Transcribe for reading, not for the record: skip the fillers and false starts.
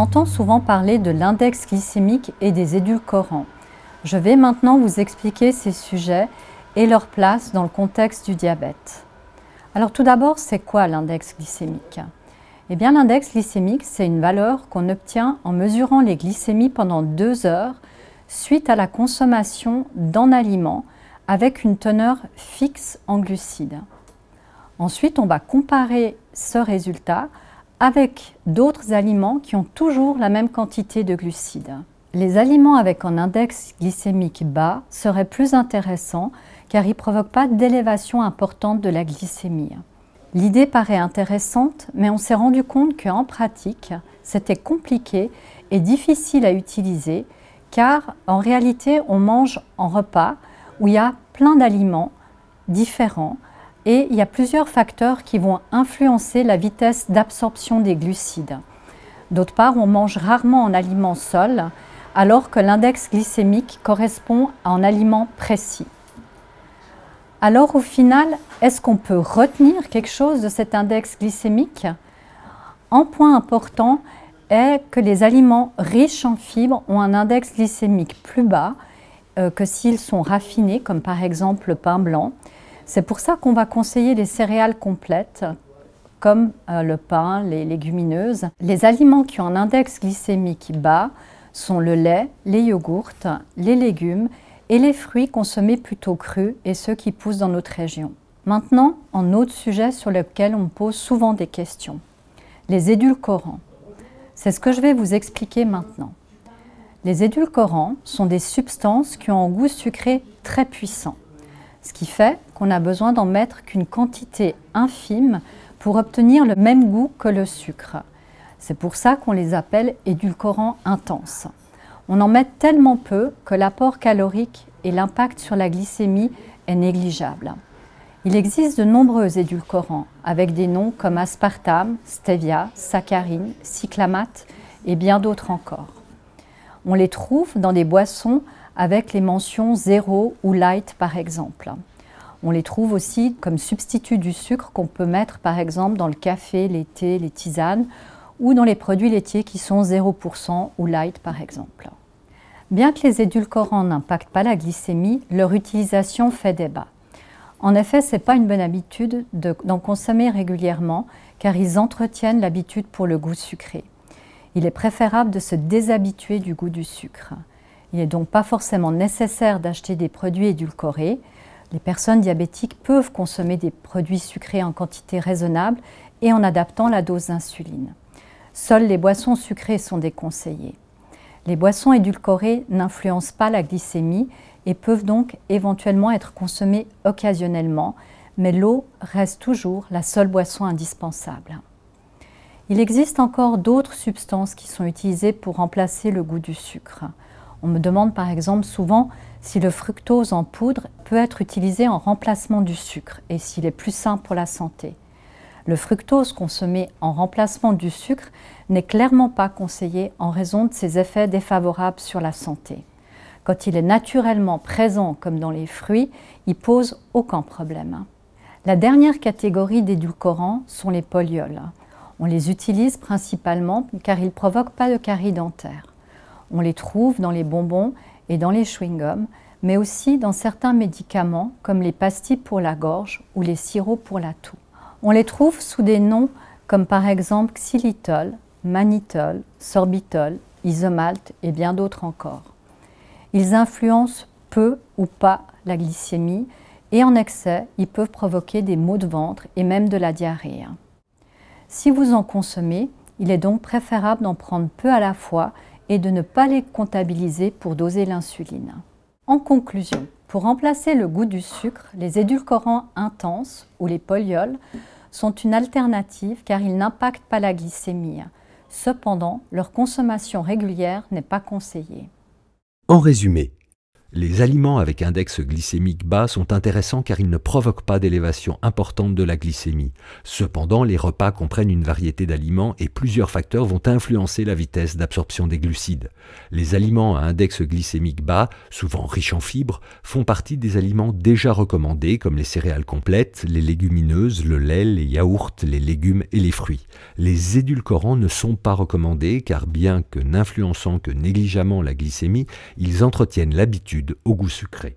entend souvent parler de l'index glycémique et des édulcorants. Je vais maintenant vous expliquer ces sujets et leur place dans le contexte du diabète. Alors tout d'abord, c'est quoi l'index glycémique? Eh bien, l'index glycémique, c'est une valeur qu'on obtient en mesurant les glycémies pendant 2 heures suite à la consommation d'un aliment avec une teneur fixe en glucides. Ensuite, on va comparer ce résultat avec d'autres aliments qui ont toujours la même quantité de glucides. Les aliments avec un index glycémique bas seraient plus intéressants car ils ne provoquent pas d'élévation importante de la glycémie. L'idée paraît intéressante, mais on s'est rendu compte qu'en pratique, c'était compliqué et difficile à utiliser car en réalité, on mange en repas où il y a plein d'aliments différents et il y a plusieurs facteurs qui vont influencer la vitesse d'absorption des glucides. D'autre part, on mange rarement en aliment seul, alors que l'index glycémique correspond à un aliment précis. Alors au final, est-ce qu'on peut retenir quelque chose de cet index glycémique? Un point important est que les aliments riches en fibres ont un index glycémique plus bas que s'ils sont raffinés, comme par exemple le pain blanc. C'est pour ça qu'on va conseiller les céréales complètes, comme le pain, les légumineuses. Les aliments qui ont un index glycémique bas sont le lait, les yogourts, les légumes et les fruits consommés plutôt crus et ceux qui poussent dans notre région. Maintenant, un autre sujet sur lequel on me pose souvent des questions. Les édulcorants. C'est ce que je vais vous expliquer maintenant. Les édulcorants sont des substances qui ont un goût sucré très puissant, ce qui fait qu'on a besoin d'en mettre qu'une quantité infime pour obtenir le même goût que le sucre. C'est pour ça qu'on les appelle édulcorants intenses. On en met tellement peu que l'apport calorique et l'impact sur la glycémie est négligeable. Il existe de nombreux édulcorants avec des noms comme aspartame, stevia, saccharine, cyclamate et bien d'autres encore. On les trouve dans des boissons avec les mentions 0 ou light par exemple. On les trouve aussi comme substitut du sucre qu'on peut mettre par exemple dans le café, les thés, les tisanes ou dans les produits laitiers qui sont 0% ou light par exemple. Bien que les édulcorants n'impactent pas la glycémie, leur utilisation fait débat. En effet, ce n'est pas une bonne habitude d'en consommer régulièrement car ils entretiennent l'habitude pour le goût sucré. Il est préférable de se déshabituer du goût du sucre. Il n'est donc pas forcément nécessaire d'acheter des produits édulcorés. Les personnes diabétiques peuvent consommer des produits sucrés en quantité raisonnable et en adaptant la dose d'insuline. Seules les boissons sucrées sont déconseillées. Les boissons édulcorées n'influencent pas la glycémie et peuvent donc éventuellement être consommées occasionnellement, mais l'eau reste toujours la seule boisson indispensable. Il existe encore d'autres substances qui sont utilisées pour remplacer le goût du sucre. On me demande par exemple souvent si le fructose en poudre peut être utilisé en remplacement du sucre et s'il est plus sain pour la santé. Le fructose consommé en remplacement du sucre n'est clairement pas conseillé en raison de ses effets défavorables sur la santé. Quand il est naturellement présent comme dans les fruits, il pose aucun problème. La dernière catégorie d'édulcorants sont les polyols. On les utilise principalement car ils ne provoquent pas de carie dentaire. On les trouve dans les bonbons et dans les chewing-gums, mais aussi dans certains médicaments comme les pastilles pour la gorge ou les sirops pour la toux. On les trouve sous des noms comme par exemple xylitol, mannitol, sorbitol, isomalt et bien d'autres encore. Ils influencent peu ou pas la glycémie et en excès, ils peuvent provoquer des maux de ventre et même de la diarrhée. Si vous en consommez, il est donc préférable d'en prendre peu à la fois et de ne pas les comptabiliser pour doser l'insuline. En conclusion, pour remplacer le goût du sucre, les édulcorants intenses ou les polyols sont une alternative car ils n'impactent pas la glycémie. Cependant, leur consommation régulière n'est pas conseillée. En résumé, Les aliments avec index glycémique bas sont intéressants car ils ne provoquent pas d'élévation importante de la glycémie. Cependant, les repas comprennent une variété d'aliments et plusieurs facteurs vont influencer la vitesse d'absorption des glucides. Les aliments à index glycémique bas, souvent riches en fibres, font partie des aliments déjà recommandés comme les céréales complètes, les légumineuses, le lait, les yaourts, les légumes et les fruits. Les édulcorants ne sont pas recommandés car bien que n'influençant que négligemment la glycémie, ils entretiennent l'habitude au goût sucré.